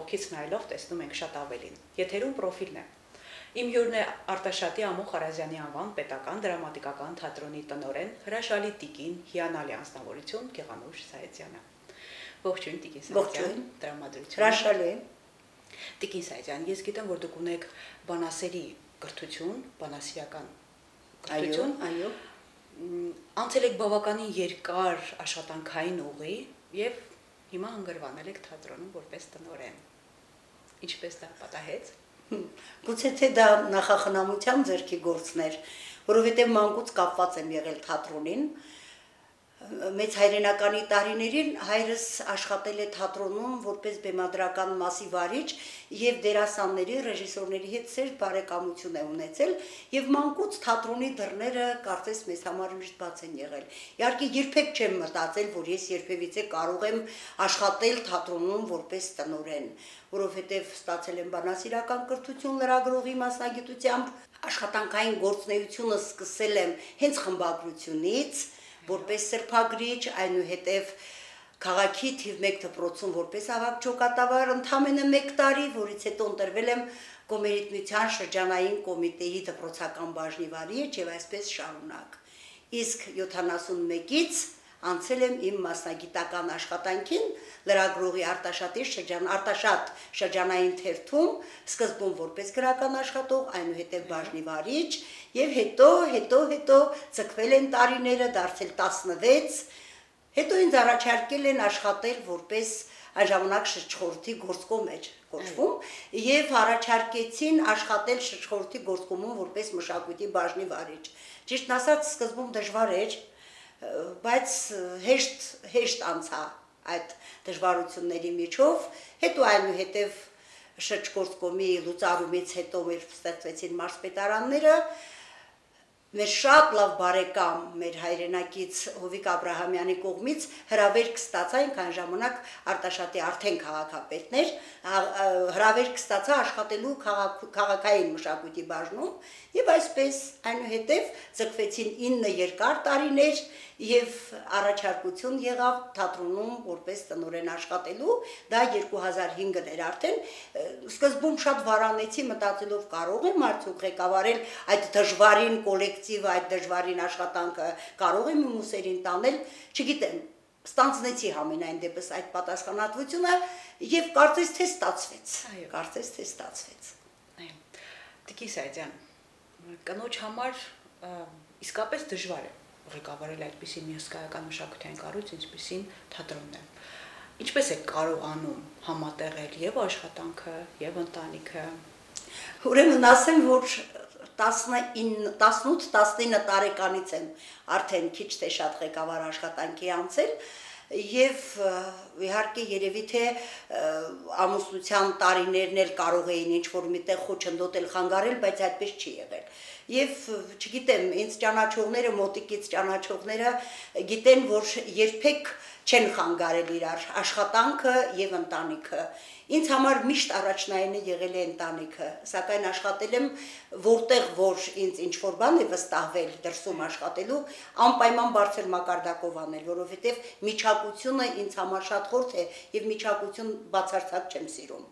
կողքից նայելով տեսնում ենք շատ ավելին։ Եթերում պրոֆիլն է։ Իմ հյուրն է Արտաշատի Ամո Խարազյանի անվան պետական դրամատիկական թատրոնի տնօրեն, հրաշալի տիկին, հիանալի անձնավորություն Գեղանուշ Սայեթյանը։ Ողջույն Տիկին Սայեթյան, դրամատուրգ։ Հրաշալի։ Տիկին Սայեթյան, ես գիտեմ, որ դուք ունեք բանասերի կրթություն, բանասիրական կրթություն։ Այո։ Անցել եք բավականին երկար աշխատանքային ուղի եւ հիմա հանգրվանել եք թատրոնում որպես տնօրեն։ Ինչպես դա պատահեց։ Գուցե թե դա նախախնամության ձեռքի գործն էր, որովհետև մանկուց կապված եմ եղել թատրոնին։ Մեծ հայրենականի տարիներին հայրս աշխատել է թատրոնում որպես բեմադրական մասի վարիչ եւ դերասանների, ռեժիսորների հետ սեր բարեկամություն է ունեցել եւ մանկուց թատրոնի դռները կարծես մեզ համար միշտ բաց են եղել։ Իհարկե երբեք չեմ մտածել, որ ես երբևիցե կարող եմ աշխատել թատրոնում որպես տնօրեն, որովհետեւ ստացել եմ բանասիրական կրթություն լրագրողի մասնագիտությամբ, աշխատանքային գործունեությունը սկսել եմ հենց խմբագրությունից, որպես սրբագրիչ, այնուհետև քաղաքի թիվ 1 դպրոցում որպես ավագ ջոկատավար ընդամենը 1 տարի, որից հետո ընտրվել եմ Կոմերիտմիության շրջանային կոմիտեի դպրոցական բաժնի վարիչ եւ այսպես շարունակ։ Իսկ 71-ից անցել եմ իմ մասնագիտական աշխատանքին լրագրողի Արտաշատ շրջանային թերթում, սկզբում որպես գրական աշխատող, այնուհետև բաժնի վարիչ եւ հետո ցկվել են տարիները, դարձել 16, հետո ինձ առաջարկել են աշխատել որպես այն ժամանակ շրջխորհրդի գործկոմ էր կոչվում եւ առաջարկեցին աշխատել շրջխորհրդի գործկոմում որպես մշակույթի բաժնի վարիչ։ Ճիշտն ասած, սկզբում դժվար էր, բայց հեշտ անցա այդ դժվարությունների միջով, հետո այնուհետև շրջգործկոմի լուծարումից հետո մեր ստեղծվեցին մարզպետարանները, մեր շատ լավ բարեկամ մեր հայրենակից Հովիկ Աբրահամյանի կողմից հրավերք ստացա, այն ժամանակ Արտաշատի արդեն քաղաքապետն էր, հրավերք ստացա աշխատելու քաղաքային մշակույթի բաժնում եւ այսպես այնուհետև ձգվեցին 9 երկար տարիներ եւ առաջարկություն եղավ թատրոնում որպես տնօրեն աշխատելու, դա 2005-ն էր արդեն, սկզբում շատ վարանեցի մտածելով կարող եմ արդյոք ղեկավարել այդ դժվարին կոլեկտիվը, այդ դժվարին աշխատանքը, կարող եմ իմ ուսերին տանել, չգիտեմ, ստանձնեցի համենայն դեպս այդ պատասխանատվությունը եւ կարծես թե ստացվեց։ Այո։ Տիկին Սայեթյան, կնոջ համար իսկապես դժվար է ղեկավարել այդպիսի մի հսկայական մշակութային կառույց, ինչպիսին թատրոնն է։ Ինչպես եք կարողանում համատեղել եւ աշխատանքը, եւ ընտանիքը։ Ուրեմն ասեմ, որ 18-19 տարեկանից եմ արդեն քիչ թե շատ ղեկավար աշխատանքի անցել եւ իհարկե երևի թե ամուսնության տարիներն էլ կարող էին ինչ-որ միտեղ խոչընդոտել, խանգարել, բայց այդպես չի եղել։ Եվ չգիտեմ, ինձ ճանաչողները, մոտիկից ճանաչողները գիտեն, որ երբեք չեն խանգարել իրար աշխատանքը եւ ընտանիքը։ Ինձ համար միշտ առաջնայինը եղել է ընտանիքը, սակայն աշխատել եմ որտեղ որ ինձ ինչ-որ բան է վստահվել դրսում աշխատելու, անպայման բարձր մակարդակով անել, որովհետեւ միջակությունը ինձ համար շատ խորթ է եւ միջակություն բացարձակ չեմ սիրում։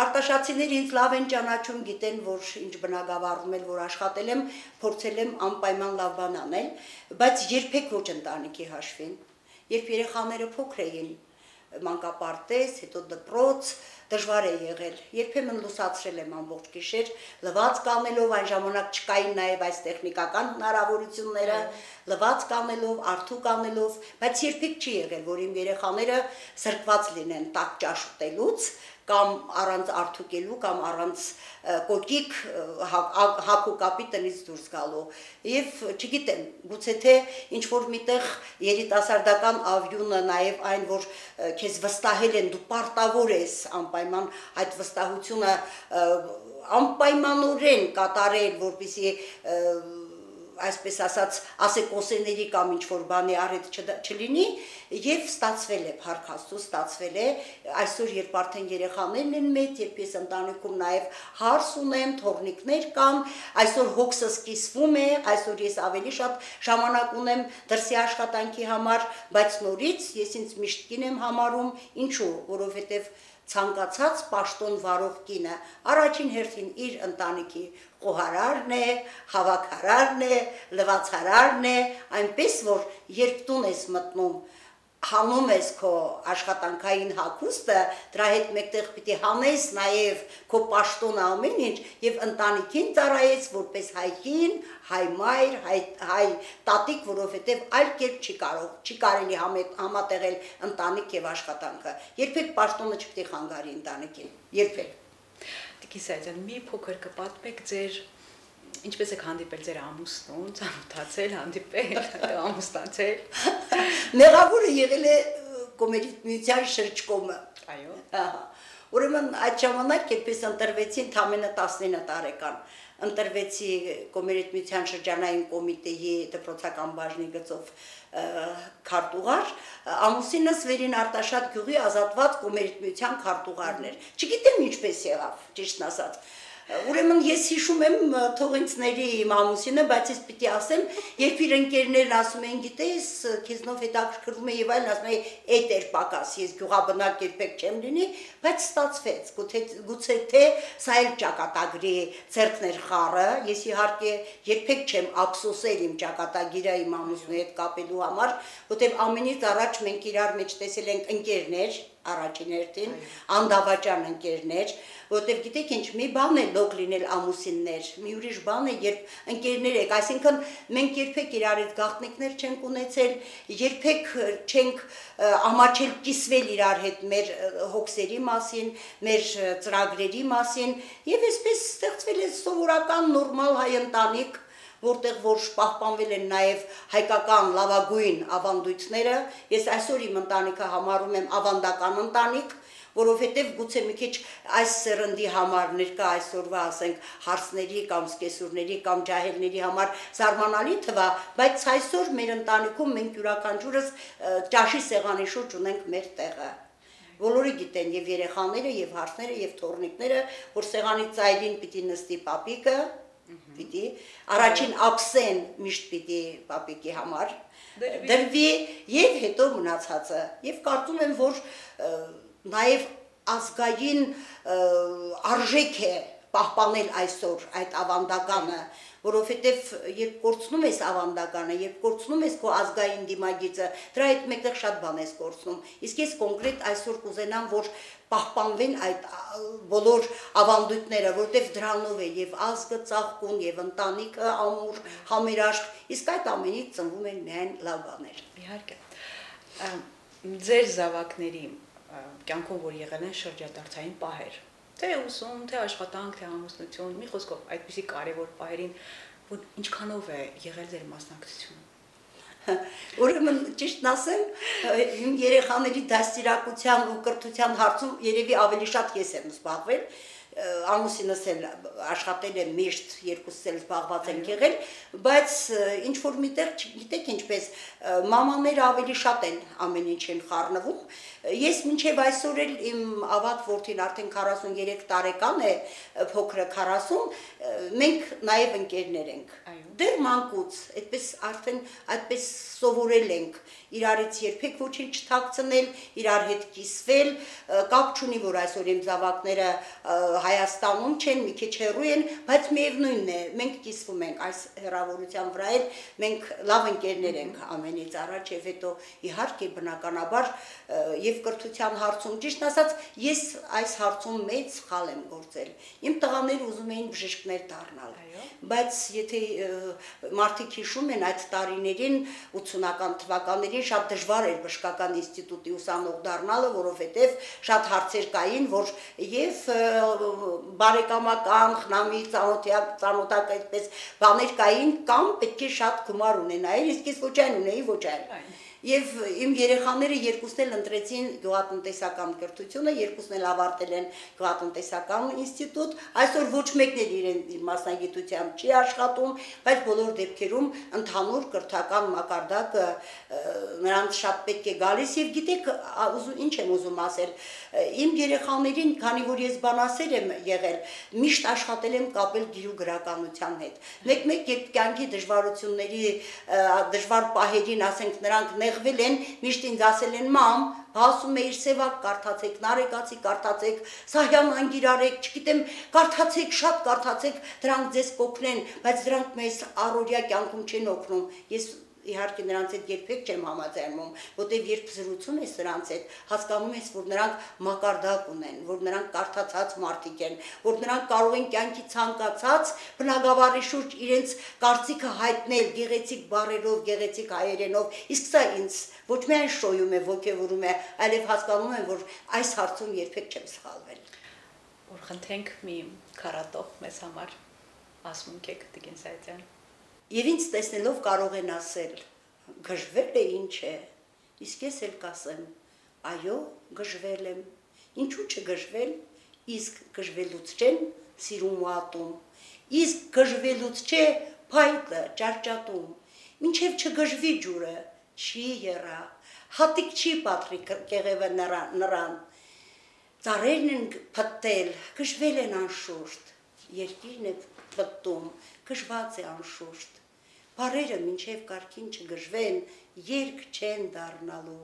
Արտաշատցիները ինձ լավ են ճանաչում, գիտեն, որ ինչ բնակավարում եմ, որ աշխատել եմ, փորձել եմ անպայման լավ բան անել, բայց երբեք ոչ ընտանիքի հաշվին։ Երբ երեխաները փոքր էին, մանկապարտեզ, հետո դպրոց, դժվար է եղել։ Երբեմն լուսացրել եմ ամբողջ գիշեր, լվաց կանելով, այն ժամանակ չկային նաև այս տեխնիկական հնարավորությունները, լվաց կանելով, արթու կանելով, բայց երբեք չի եղել, որ իմ երեխաները սրկված լինեն տաք ճաշ ուտելուց, կամ առանց արթուկելու, կամ առանց կոկիկ հագու կապի տնից դուրս գալու։ Եվ չգիտեմ, գուցե թե ինչ-որ միտեղ երիտասարդական ավյունը, նաև այն, որ քեզ վստահել են, դու պարտավոր ես անպայման այդ վստահությունը անպայմանորեն կատարել, որպեսզի այսպես ասած ասեկոսեների կամ ինչ-որ բանի առիթ չլինի, եւ ստացվել է, փառք Աստծո, ստացվել է, այսօր երբ արդեն երեխաներն են մեծ, երբ ես ընտանիքում նաեւ հարս ունեմ, թորնիկներ կան, այսօր հոգսս կիսվում է, այսօր ես ավելի շատ ժամանակ ունեմ դրսի աշխատանքի համար, բայց նորից ես ինձ միշտ կին եմ համարում, ինչու, որովհետեւ ցանկացած պաշտոն վարող կինը առաջին հերթին իր ընտանիքի խոհարարն է, հավաքարարն է, լվացարարն է, այնպես որ երբ տուն ես մտնում, հանում ես քո աշխատանքային հագուստը, դրա հետ մեկտեղ պիտի հանես նաև քո պաշտոնը ամեն ինչ եւ ընտանիքին ծառայես որպես հայ կին, հայ մայր, հայ տատիկ, որովհետեւ այլ կերպ չի կարելի համատեղել ընտանիք եւ աշխատանքը։ Երբեք պաշտոնը չպիտի խանգարի ընտանիքին, երբեք։ Տիկին Սայդյան, մի փոքր կպատմեք ձեր ինչպես եք հանդիպել ձեր ամուսնուն, ծանոթացել, հանդիպել, ամուսնացել։ Մեղավորը եղել է Կոմերիտ միության շրջկոմը։ Այո։ Ահա։ Ուրեմն այդ ժամանակ երբես ընտրվեցի ընդամենը 19 տարեկան։ Ընտրվեցի Կոմերիտ միության շրջանային կոմիտեի դպրոցական բաժնի գծով քարտուղար, ամուսինս Վերին Արտաշատ գյուղի ազատված Կոմերիտ միության քարտուղարն էր։ Չգիտեմ ինչպես եղավ, ճիշտն ասած։ Ուրեմն ես հիշում եմ թող ինձ ների իմ ամուսինը, բայց ես պիտի ասեմ, երբ իր ընկերներն ասում են, գիտես, քեզնով հետաքրքրվում է եւ այլն, ասում են, էդ էր պակաս, ես գյուղաբնակ երբեք չեմ լինի, բայց ստացվեց, գուցե թե սա էլ ճակատագրի ձեռքներ խառը, ես իհարկե երբեք չեմ ափսոսել իմ ճակատագիրը իմ ամուսնու հետ կապելու համար, որտեղ ամենից առաջ մենք իրար մեջ տեսել ենք ընկերներ, առաջին հերթին, անդավաճան ընկերներ, որտեղ գիտեք ինչ, մի բան է լոկ լինել ամուսիններ, մի ուրիշ բան է, երբ ընկերներ եք, այսինքն մենք երբեք իրար հետ գաղտնիքներ չենք ունեցել, երբեք չենք ամաչել կիսվել իրար հետ մեր հոգսերի մասին, մեր ծրագրերի մասին, եւ այսպես ստեղծվել է սովորական նորմալ հայ ընտանիք, որտեղ որ պահպանվել են նաև հայկական լավագույն ավանդույթները, ես այսօր իմ ընտանիքը համարում եմ ավանդական ընտանիք, որովհետև գուցե մի քիչ այս սերնդի համար ներկա այսօրվա ասենք հարցների կամ սկեսուրների կամ ջահելների համար զարմանալի թվա, բայց այսօր մեր ընտանիքում մենք յուրաքանչյուրս ճաշի սեղանի շուրջ ունենք մեր տեղը։ Բոլորը գիտեն եւ երեխաները եւ հարցները եւ թոռնիկները, որ սեղանի ծայրին պիտի նստի պապիկը, պիտի առաջին ափսեն միշտ պիտի պապիկի համար դրվի եւ հետո մնացածը եւ կարծում եմ որ նաեւ ազգային արժեք է պահպանել այսօր այդ ավանդականը, որովհետև երբ կորցնում ես ավանդականը, երբ կորցնում ես քո ազգային դիմագիծը, դրա հետ մեկտեղ շատ բան ես կորցնում։ Իսկ ես կոնկրետ այսօր կուզենամ, որ պահպանվեն այդ բոլոր ավանդույթները, որովհետև դրանով է եւ ազգը ծաղկուն, եւ ընտանիքը ամուր, համերաշխ, իսկ այդ ամենից ծնվում են միայն լավ բաներ։ Իհարկե։ Ձեր զավակների կյանքում որ եղել են շրջադարձային պահեր, թե ուսում, թե աշխատանք, թե ամուսնություն, մի խոսքով այդպիսի կարևոր պահերին, որ ինչքանով է եղել ձեր մասնակցությունը։ Ուրեմն ճիշտն ասեմ, իմ երեխաների դաստիարակության ու կրթության հարցում երևի ավելի շատ ես եմ զբաղվել, ամուսինս էլ աշխատել է միշտ, երկուսս էլ զբաղված են եղել, բայց ինչ որ միտեղ, գիտեք ինչպես, մամաները ավելի շատ են ամեն ինչին խառնվում։ Ես մինչև այսօր էլ իմ ավագ որդին արդեն 43 տարեկան է, փոքրը 40, մենք նաև ընկերներ ենք։ Դեռ մանկուց, այդպես արդեն այդպես սովորել ենք իրարից երբեք ոչինչ չթաքցնել, իրար հետ կիսվել, կապ չունի, որ այսօր իմ զավակները Հայաստանում չեն, մի քիչ հեռու են, բայց միևնույնն է, մենք կիսվում ենք այս հեռավորության վրա էլ, մենք լավ ընկերներ ենք ամենից առաջ եւ հետո իհարկե բնականաբար եւ կրթության հարցում, ճիշտ ասած, ես այս հարցում մեծ սխալ եմ գործել։ Իմ տղաները ուզում էին բժիշկներ դառնալ, բայց եթե մարդիկ հիշում են այդ տարիներին 80-ական թվականներին շատ դժվար էր բժշկական ինստիտուտի ուսանող դառնալը, որովհետեւ շատ հարցեր կային, որ եւ բարեկամական, խնամի, ծանոթակ այդպես բաներ կային կամ պետք է շատ գումար ունենայր, իսկ ես ոչ այն ունեի, ոչ այն։ Եվ իմ երեխաները երկուսն էլ ընտրեցին գյուղատնտեսական կրթությունը, երկուսն էլ ավարտել են գյուղատնտեսական ինստիտուտ, այսօր ոչ մեկն էլ իրեն մասնագիտությամբ չի աշխատում, բայց բոլոր դեպքերում ընդհանուր կրթական մակարդակը նրանց շատ պետք է գալիս եւ գիտեք ինչ եմ ուզում ասել, իմ երեխաներին, քանի որ ես բանասեր եմ, եմ եղել, միշտ աշխատել եմ կապել գիրու գրականության հետ։ Մեկ-մեկ երբ կյանքի դժվարությունների, դժվար պահերին, ասենք, նրանք նեղվել են, միշտ ինձ ասել են՝ «Մամ, ասում էիր Սևակ կարդացեք, Նարեկացի կարդացեք, Սահյան անգիր արեք, չգիտեմ, կարդացեք, շատ կարդացեք, դրանք ձեզ կօգնեն, բայց դրանք մեզ առօրյա կյանքում չեն օգնում»։ Ես իհարկե նրանց հետ երբեք չեմ համաձայնում, որտեղ երբ զրուցում ես նրանց հետ, հասկանում ես, որ նրանք մակարդակ ունեն, որ նրանք կարդացած մարդիկ են, որ նրանք կարող են կյանքի ցանկացած բնագավառի շուրջ իրենց կարծիքը հայտնել գեղեցիկ բառերով, գեղեցիկ հայերենով, իսկ սա ինձ ոչ միայն շոյում է, ոգևորում է, այլև հասկանում եմ, որ այս հարցում երբեք չեմ սխալվել։ Որ խնդրենք մի քարատող մեզ համար ասմունք եք Տիկին Սայաթյան։ Եվ ինձ տեսնելով կարող են ասել, գժվել է ինչ է, իսկ ես էլ կասեմ, այո, գժվել եմ, ինչու չգժվել, իսկ գժվելուց չեն սիրում ու ատում, իսկ գժվելուց չէ փայտը, ճարճատում, մինչև չգժվի ջուրը, չի եռա, հատիկ չի պատրի կեղևը նրան, ծառերն են փտտել, գժվել են անշուշտ, երկիրն է փտտում, գժված է անշուշտ, բարերը մինչև կարգին չգժվեն, երկ չեն դառնալու,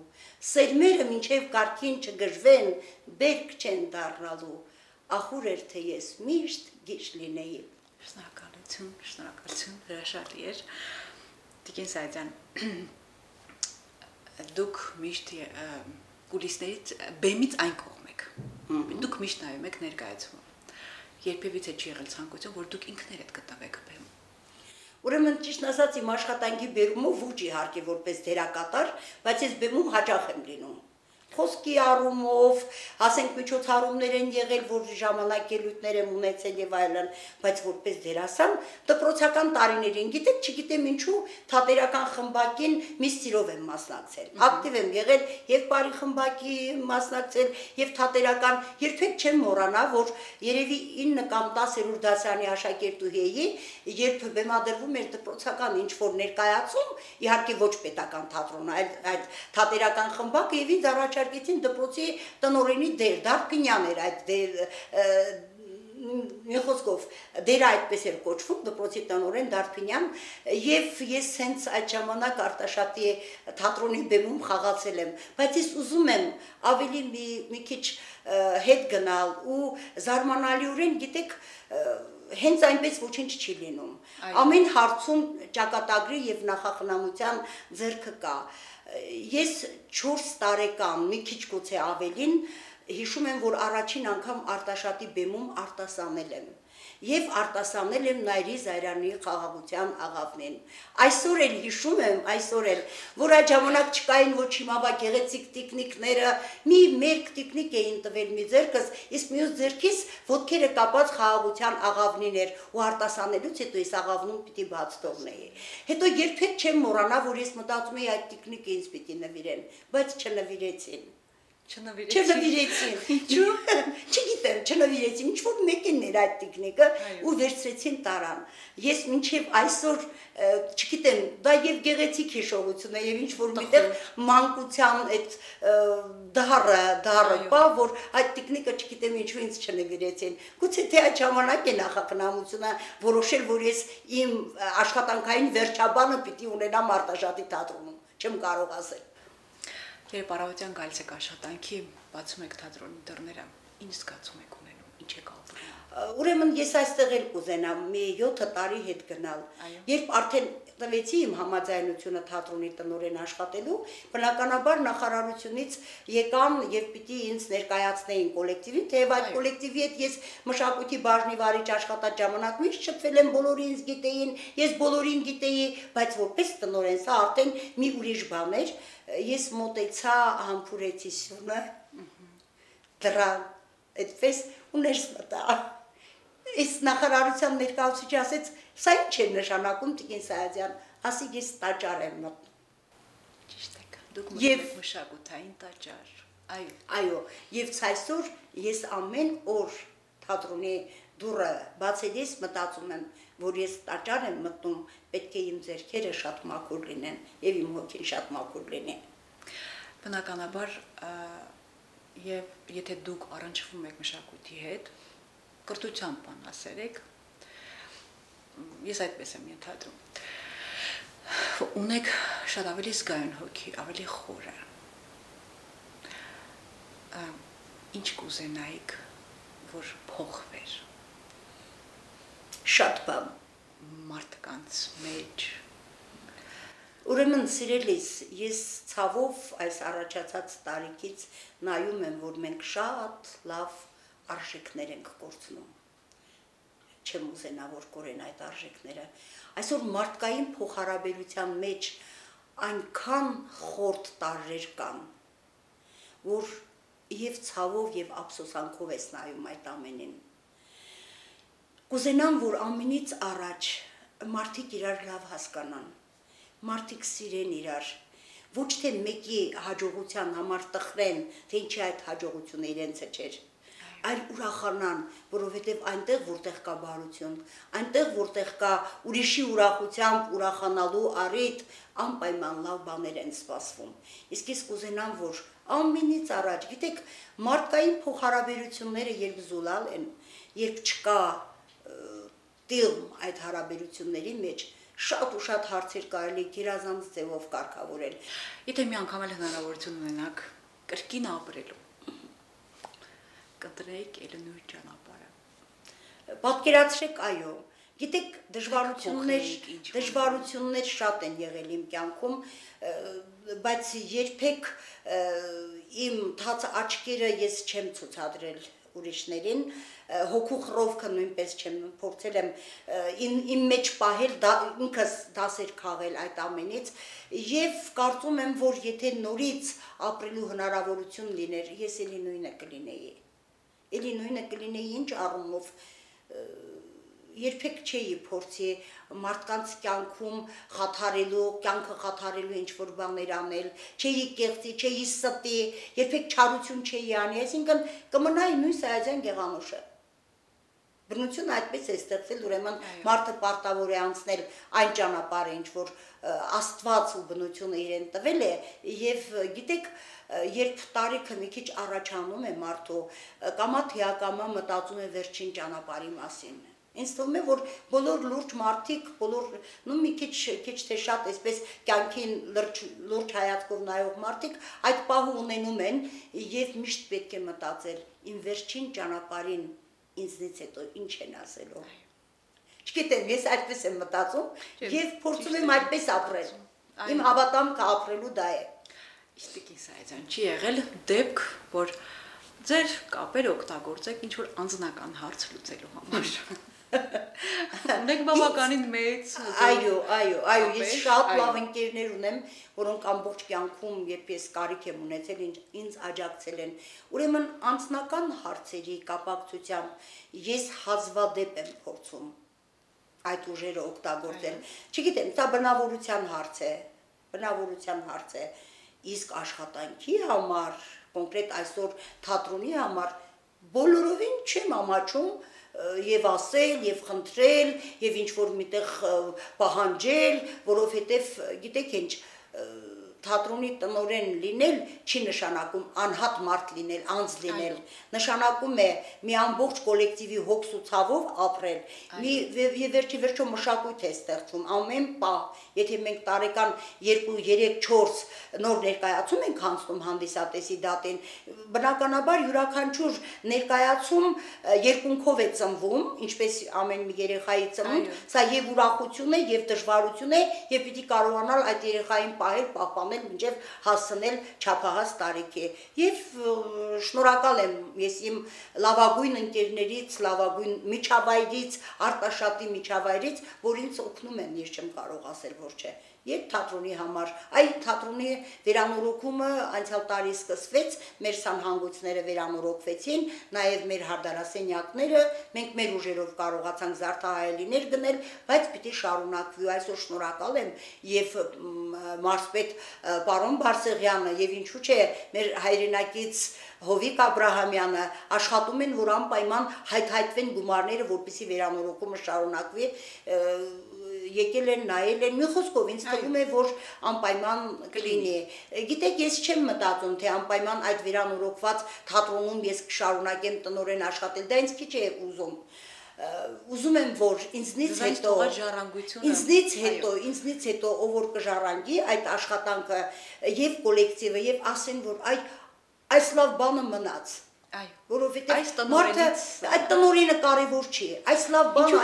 սերմերը մինչև կարգին չգժվեն, բերք չեն դառնալու, ախուր էր թե ես միշտ գիշ լինեի։ Շնորհակալություն, հրաշալի էր։ Տիկին Սայաթյան, դուք միշտ կուլիսներից բեմից այն կողմ եք, դուք միշտ նայում եք ներկայացումը, երբևիցե չի եղել ցանկություն, որ դուք ինքներդ գտնվեք բեմում։ Ուրեմն ճիշտ ասած իմ աշխատանքի բերումով ոչ իհարկե որպես դերակատար, բայց ես բեմում հաճախ եմ լինում։ Խոսքի առումով, ասենք միջոցառումներ են եղել, որ ժամանակելույթներ եմ ունեցել եւ այլն, բայց որպես դերասան դպրոցական տարիներին, գիտեք, չգիտեմ ինչու, թատերական խմբակին մի սիրով եմ մասնակցել։ Ակտիվ եմ եղել եւ բարի խմբակի մասնակցել եւ թատերական, երբեք չեմ մոռանա, որ երևի 9 կամ 10-րդ դասարանի աշակերտուհի էի, երբ բեմադրվում էր դպրոցական ինչ-որ ներկայացում, իհարկե ոչ պետական թատրոն, այլ թատերական խմբակը եւ ինձ առաջարկեցին դպրոցի տնօրենի դեր, Դարփինյան էր այդ մի խոսքով դերը այդպես էր կոչվում, դպրոցի տնօրեն Դարփինյան, եւ ես հենց այդ ժամանակ Արտաշատի թատրոնի բեմում խաղացել եմ, բայց ես ուզում եմ ավելի մի քիչ հետ գնալ ու զարմանալիորեն, գիտեք, հենց այնպես ոչինչ չի լինում։ Ամեն հարցում ճակատագրի եւ նախախնամության ձեռքը կա։ Ես 4 տարեկան, մի քիչ գուցե ավելին, հիշում եմ, որ առաջին անգամ Արտաշատի բեմում արտասանել եմ եւ արտասանել եմ Նայիրի Զայրանի խաղաղության աղավնին։ Այսօր էլ հիշում եմ, որ այդ ժամանակ չկային ոչ հիմա գեղեցիկ տիկնիկները, մի մերկ տիկնիկ էին տվել մի ձեռքս, իսկ մյուս ձեռքից ոտքերը կապած խաղաղության աղավնին էր ու արտասանելուց հետո ես աղավնում պիտի բաց թողնեի։ Հետո երբեք չեմ մոռանա, որ ես մտածում էի այդ տիկնիկը ինձ պիտի նվիրեն, բայց չնվիրեցին։ Չնվիրեցին, ինչու՞։ Չգիտեմ, չնվիրեցին, ինչ-որ մեկին էր այդ տիկնիկը ու վերցրեցին տարան։ Ես մինչև այսօր, չգիտեմ, դա եւ գեղեցիկ հիշողություն է եւ ինչ-որ միտեղ մանկության այդ դահարը բա, որ այդ տիկնիկը չգիտեմ ինչու ինձ չնվիրեցին։ Գուցե թե այդ ժամանակ է նախախնամությունը որոշել, որ ես իմ աշխատանքային վերջաբանը պիտի ունենամ Արտաշատի թատրոնում, չեմ կարող ասել։ Երբ առավոտյան գալիս եք աշխատանքի, բացում եք թատրոնի դռները, ինչ զգացում եք ունենում, ինչ եք ապրում։ Ուրեմն ես այստեղ էլ կուզենամ մի 7 տարի հետ գնալ։ Երբ արդեն տվեցի իմ համաձայնությունը թատրոնի տնօրեն աշխատելու, բնականաբար նախարարությունից եկան եւ պիտի ինձ ներկայացնեին կոլեկտիվին, թեև այդ կոլեկտիվի հետ ես մշակույթի բաժնի վարիչ աշխատած ժամանակ միշտ շփվել եմ, բոլորը ինձ գիտեին, ես բոլորին գիտեի, բայց որպես տնօրեն սա արդեն մի ուրիշ բան էր։ Ես մոտեցա, համբուրեցի սյունը, դրան, այդպես ու ներս մտա։ Այս նախարարության ներկայացուցիչը ասեց, սա ինչ է նշանակում Տիկին Սայաթյան, ասի ես տաճար եմ մտնում։ Ճիշտ եք, դուք մշակութային տաճար, այո, եւ այսօր ես ամեն օր թատրոնի դուռը բացելիս մտածում եմ, որ ես տաճար եմ մտնում, պետք է իմ ձեռքերը շատ մաքուր լինեն եւ իմ հոգին շատ մաքուր լինի։ Բնականաբար, եւ եթե դուք առնչվում եք մշակույթի հետ, կրթությամբ բան ասերեք, ես այդպես եմ ենթադրում, ունեք շատ ավելի զգայուն հոգի, ավելի խորը, ինչ կուզենայիք, որ փոխվեր, շատ բան, մարդկանց մեջ, ուրեմն սիրելիս, ես ցավով այս առաջացած տարիքից նայում եմ, որ մենք շատ լավ արժեքներ ենք կորցնում, չեմ ուզենա, որ կորեն այդ արժեքները, այսօր մարդկային փոխհարաբերության մեջ այնքան խորտ տարրեր կան, որ և ցավով և ափսոսանքով ես նայում այդ ամենին, կուզենամ, որ ամենից առաջ մարդիկ իրար լավ հասկանան, մարդիկ սիրեն իրար, ոչ թե մեկի հաջողության համար տխրեն, թե ինչի այդ հաջողությունը իրենցը չէր, այլ ուրախանան, որովհետև այնտեղ, որտեղ կա բարություն, այնտեղ, որտեղ կա ուրիշի ուրախությամբ ուրախանալու առիթ, անպայման լավ բաներ են սպասվում, իսկ ես կուզենամ, որ ամենից առաջ, գիտեք, մարդկային փոխհարաբերությունները երբ զուլալ են, երբ չկա տիղմ այդ հարաբերությունների մեջ, շատ ու շատ հարցեր կարելի գերազանց ձևով կարգավորել։ Եթե մի անգամ էլ հնարավորություն ունենաք կրկին ապրելու, կընտրեիք էլ նույն ճանապարհը։ Պատկերացրեք, այո, գիտեք, դժվարություններ շատ են եղել իմ կյանքում, բայց երբեք իմ թաց աչքերը ես չեմ ցուցադրել ուրիշներին, հոգու խռովքը նույնպես չեմ փորձել եմ իմ մեջ պահել, ինքս դասեր քաղել այդ ամենից եւ կարծում եմ, որ եթե նորից ապրելու հնարավորություն լիներ, ես էլի նույնը կլինեի, ինչ առումով երբեք չէի փորձի մարդկանց կյանքում կյանքը խաթարելու ինչ-որ բաներ անել, չէի կեղծի, չէի ստի, երբեք չարություն չէի անի, այսինքն կմնայի նույն Սայաթյան Գեղանուշը։ Բնությունը այդպես է ստեղծել, ուրեմն մարդը պարտավոր է անցնել այն ճանապարհը, ինչ որ Աստված ու բնությունը իրեն տվել է, եւ գիտեք, երբ տարիքը մի քիչ առաջանում է մարդու, կամա թե ակամա մտածում է վերջին ճանապարհի մասին։ Ինձ թվում է, որ բոլոր լուրջ մարդիկ, մի քիչ թե շատ այսպես կյանքին լուրջ հայացքով նայող մարդիկ այդ պահը ունենում են եւ միշտ պետք է մտածել իմ վերջին ճանապարհին ինձնից հետո ինչ են ասելու։ Չգիտեմ, ես այդպես եմ մտածում եւ փորձում եմ այդպես ապրել։ Իմ հավատամքը ապրելու դա է։ Տիկին Սայաթյան, չի եղել դեպք, որ ձեր կապերը օգտագործեք ինչ որ անձնական հարց լուծելու համար։ Ունեք բավականին մեծ։ Այո, ես շատ լավ ընկերներ ունեմ, որոնք ամբողջ կյանքում, երբ ես կարիք եմ ունեցել, ինձ աջակցել են։ Ուրեմն անձնական հարցերի կապակցությամբ ես հազվադեպ եմ փորձում այդ ուժերը օգտագործել։ Չգիտեմ, դա բնավորության հարց է, իսկ աշխատանքի համար, կոնկրետ այսօր թատրոնի համար բոլորովին չեմ ամաչում եւ ասել, եւ խնդրել, եւ ինչ որ միտեղ պահանջել, որովհետեւ գիտեք ինչ, թատրոնի տնօրեն լինել չի նշանակում անհատ մարդ լինել, անձ լինել, նշանակում է մի ամբողջ կոլեկտիվի հոգս ու ցավով ապրել, եւ վերջի մշակույթ է ստեղծում, ամեն պահ, եթե մենք տարեկան 2, 3, 4 նոր ներկայացում ենք անցնում հանդիսատեսի դատին, բնականաբար յուրաքանչյուր ներկայացում երկունքով է ծնվում, ինչպես ամեն մի երեխայի ծնունդ, սա եւ ուրախություն է, եւ դժվարություն է, եւ պիտի կարողանալ այդ երեխային պահել, պահպանել մինչև հասցնել չափահաս տարիքի։ Եվ շնորհակալ եմ ես իմ լավագույն ընկերներից, լավագույն միջավայրից, արտաշատի միջավայրից, որ ինձ օգնում են, ես չեմ կարող ասել, որ չէ։ Երբ թատրոնի համար, այ թատրոնի վերանորոգումը անցյալ տարի սկսվեց, մեր սանհանգույցները վերանորոգվեցին, նաև մեր հարդարասենյակները, մենք մեր ուժերով կարողացանք զարդահայելիներ գնել, բայց պիտի շարունակվի, այսօր շնորհակալ եմ եւ մարզպետ պարոն Բարսեղյանը եւ ինչու՞ չէ մեր հայրենակից Հովիկ Աբրահամյանը աշխատում են, որ անպայման հայթայթվեն գումարները, որպեսզի վերանորոգումը շարունակվի։ եկել են, նայել են, մի խոսքով ինձ թվում է, որ անպայման կլինի։ Գիտեք, ես չեմ մտածում, թե անպայման այդ վերանորոգված թատրոնում ես կշարունակեմ տնօրեն աշխատել, դա ինձ քիչ է ուզում։ Ուզում եմ, որ ինձնից հետո ով որ կժառանգի այդ աշխատանքը եւ կոլեկտիվը եւ ասեն, որ այս լավ բանը մնաց։ Որովհետեւ մարդը այդ տնօրենը կարևոր չի։ Այս լավ բանը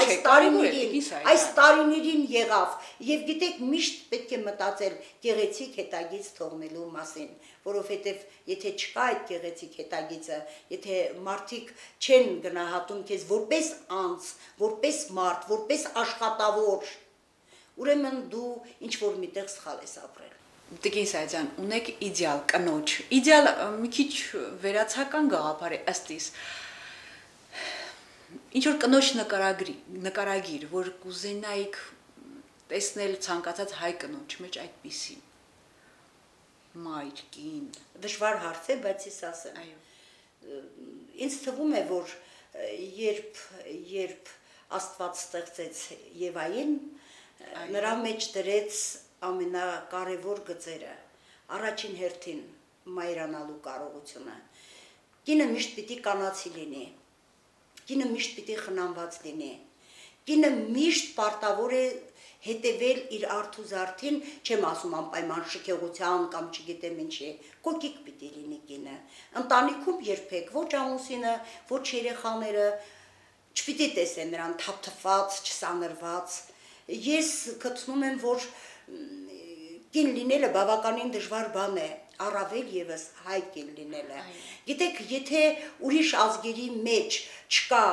այս տարիներին եղավ եւ գիտեք միշտ պետք է մտածել գեղեցիկ հետագիծ թողնելու մասին, որովհետեւ եթե չկա այդ գեղեցիկ հետագիծը, եթե մարդիկ չեն գնահատում քեզ որպես անձ, որպես մարդ, որպես աշխատավոր, ուրեմն դու ինչ որ միտեղ սխալ ես ապրել։ Տիկին Սայդյան, ունեք իդեալ կնոջ։ Իդեալ մի քիչ վերացական գաղափար է ըստ իս։ Ինչ որ կնոջ նկարագիր, որ կուզենայիք տեսնել ցանկացած հայ կնոջ մեջ այդպիսի։ Մայր, կին։ Դժվար հարց է, բայց ես ասեմ։ Այո։ Ինձ թվում է, որ երբ Աստված ստեղծեց Եվային, նրա մեջ դրեց ամենակարևոր գծերը, առաջին հերթին մայրանալու կարողությունը։ Կինը միշտ պիտի կանացի լինի, կինը միշտ պիտի խնամված լինի, կինը միշտ պարտավոր է հետևել իր արթ ու զարդին, չեմ ասում անպայման շքեղության կամ չգիտեմ ինչի, կոկիկ պիտի լինի կինը։ Ընտանիքում երբեք ոչ ամուսինը, ոչ երեխաները չպիտի տեսեն նրան թափթփված, չսանրված։ Ես գտնում եմ, որ կին լինելը բավականին դժվար բան է, առավել եւս հայ կին լինելը։ Գիտեք, եթե ուրիշ ազգերի մեջ չկա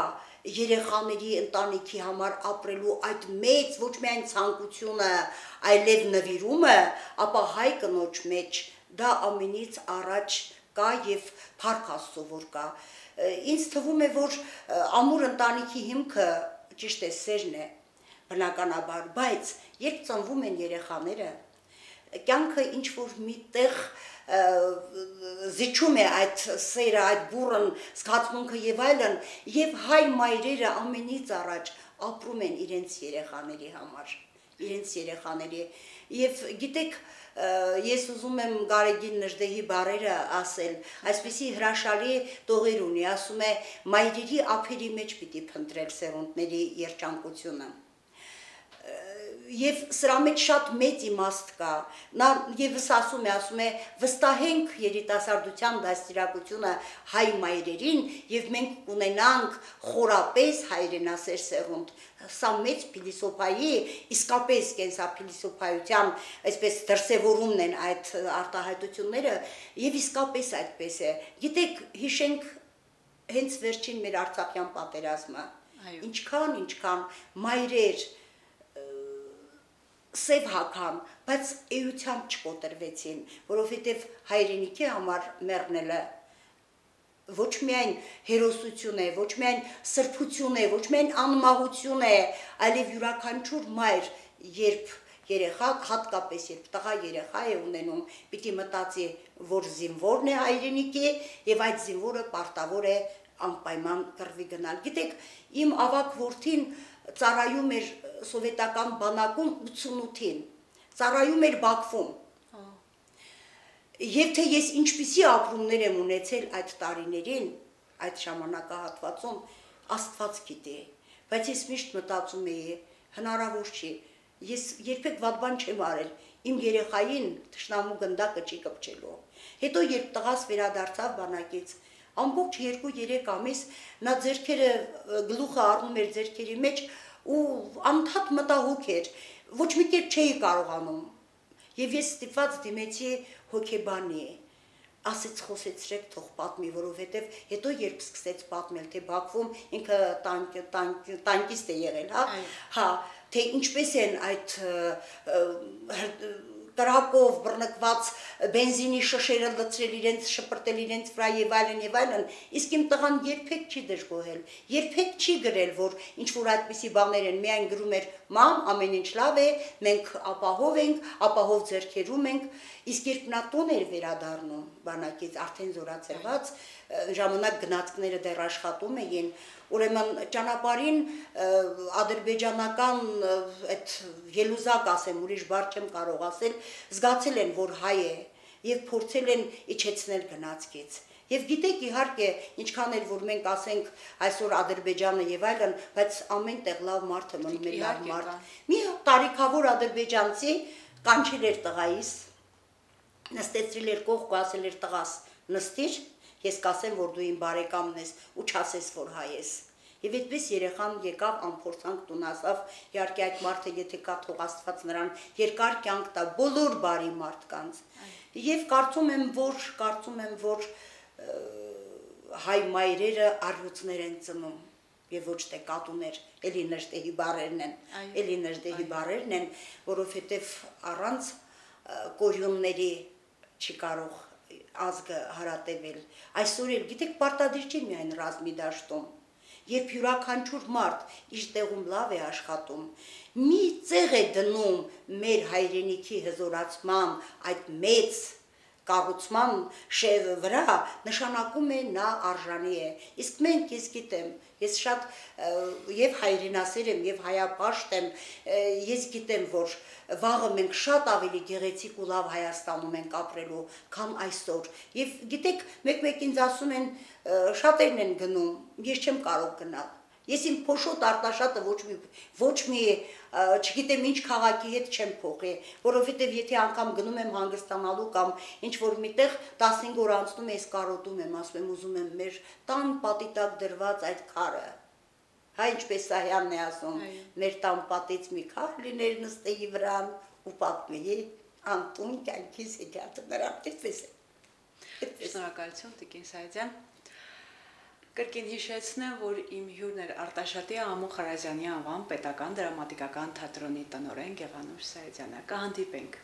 երեխաների ընտանիքի համար ապրելու այդ մեծ ոչ միայն ցանկությունը, այլև նվիրումը, ապա հայ կնոջ մեջ դա ամենից առաջ կա եւ Փառք Աստծո որ կա։ Ինձ թվում է, որ ամուր ընտանիքի հիմքը ճիշտ է սերն է, բնականաբար, բայց երբ ծնվում են երեխաները, կյանքը ինչ որ միտեղ զիջում է այդ սերը, այդ բուրըն զգացմունքը եւ այլն, եւ հայ մայրերը ամենից առաջ ապրում են իրենց երեխաների համար, իրենց երեխաների եւ գիտեք, ես ուզում եմ Գարեգին Նժդեհի բառերը ասել, այսպիսի հրաշալի տողեր ունի, ասում է մայրերի ափերի մեջ պիտի փնտրել սերունդների երջանկությունը։ Եվ սրա մեջ շատ մեծ իմաստ կա, նա եւս ասում է, վստահենք երիտասարդության դաստիարակությունը հայ մայրերին եւ մենք կունենանք խորապես հայրենասեր սերունդ։ Սա մեծ փիլիսոփայի, իսկապես կենսափիլիսոփայության, այսպես դրսևորումն են այդ արտահայտությունները եւ իսկապես այդպես է։ Գիտեք, հիշենք հենց վերջին մեր Արցախյան պատերազմը, ինչքան մայրեր սև հագան, բայց էությամբ չկոտրվեցին, որովհետև հայրենիքի համար մեռնելը ոչ միայն հերոսություն է, ոչ միայն սրբություն է, ոչ միայն անմահություն է, այլև յուրաքանչյուր մայր, երբ երեխա, հատկապես երբ տղա երեխա է ունենում, պիտի մտածի, որ զինվորն է հայրենիքի եւ այդ զինվորը պարտավոր է անպայման կռվի գնալ։ Գիտեք, իմ ավակ որդին ծառայում էր սովետական բանակում 88-ին, ծառայում էր Բաքվում։ Եվ թե ես ինչպիսի ապրումներ եմ ունեցել այդ տարիներին, այդ ժամանակահատվածում, Աստված գիտի, բայց ես միշտ մտածում էի, հնարավոր չի, ես երբեք վատ բան չեմ արել, իմ երեխային թշնամու գնդակը չի կպչելու։ Հետո երբ տղաս վերադարձավ բանակից, ամբողջ 2-3 ամիս նա ձեռքերը գլուխը առնում էր ձեռքերի մեջ ու անընդհատ մտահոգ էր, ոչ մի կերպ չէի կարողանում։ Եվ ես ստիպված դիմեցի հոգեբանի, ասեց խոսեցրեք թող պատմի, որովհետև հետո երբ սկսեց պատմել, թե Բաքվում ինքը տանկիստ է եղել, հա, թե ինչպես են այդ կրակով բռնկված բենզինի շշերը լցրել իրենց, շպրտել իրենց վրա եւ այլն, իսկ իմ տղան երբեք չի դժգոհել, երբեք չի գրել, որ ինչ որ այդպիսի բաներ են, միայն գրում էր՝ մամ, ամեն ինչ լավ է, մենք ապահով ենք, ապահով ձեռքերում ենք, Իսկ երբ նա տուն էր վերադառնում բանակից արդեն զորացրված, ժամանակ գնացքները դեռ աշխատում էին, ուրեմն ճանապարհին ադրբեջանական այդ ելուզակ ասեմ, ուրիշ բառ չեմ կարող ասել, զգացել են, որ հայ է եւ փորձել են իջեցնել գնացքից։ Եվ գիտեք իհարկե, ինչքան էլ որ մենք ասենք այսօր Ադրբեջանը եւ այլն, բայց ամեն տեղ լավ մարդը մնում է լավ մարդ։ Մի տարիքավոր ադրբեջանցի կանչել էր տղայիս, նստեցրել էր կողք ու ասել էր տղաս, նստիր, ես կասեմ, որ դու իմ բարեկամն ես ու չասես, որ հայ ես։ Եվ այդպես երեխան եկավ անփորձանք տուն ասավ, իհարկե այդ մարդը եթե կա թող Աստված նրան երկար կյանք տա բոլոր բարի մարդկանց։ Եվ կարծում եմ, որ հայ մայրերը առյուծներ են ծնում եւ ոչ թե կատուներ, էլի նժդեհի բառերն են, որովհետեւ առանց կորյունների չի կարող ազգը հարատևել։ Այսօր էլ գիտեք պարտադիր չի միայն ռազմի դաշտում, երբ յուրաքանչյուր մարդ իր տեղում լավ է աշխատում, մի ծեղ է դնում մեր հայրենիքի հզորացման այդ մեծ կառուցման շևը վրա, նշանակում է նա արժանի է։ Իսկ մենք, ես գիտեմ, ես շատ եւ հայրենասեր եմ եւ հայապաշտ եմ, ես գիտեմ, որ վաղը մենք շատ ավելի գեղեցիկ ու լավ Հայաստանում ենք ապրելու, քան այսօր։ Եվ գիտեք, մեկ-մեկ ինձ ասում են, շատերն են գնում, ես չեմ կարող գնալ։ Ես իմ փոշոտ արտաշատը ոչ մի չգիտեմ ինչ քաղաքի հետ չեմ փոխի, որովհետև եթե անգամ գնում եմ հանգստանալու կամ ինչ որ միտեղ 15 օր անցնում է, ես կարոտում եմ, ասում եմ ուզում եմ մեր տան պատի տակ դրված այդ քարը։ Հա ինչպես Սահյանն է ասում, մեր տան պատից մի քար լիներ նստեի վրան ու պատմեի անտուն կյանքիս հեքիաթը նրան այդպես է։ Շնորհակալություն Տիկին Սայդյան։ Կրկին հիշեցնեմ, որ իմ հյուրն էր Արտաշատի Ամու Խարազյանի անվան պետական դրամատիկական թատրոնի տնօրեն Գևանուշ Սայդյանը։ Կհանդիպենք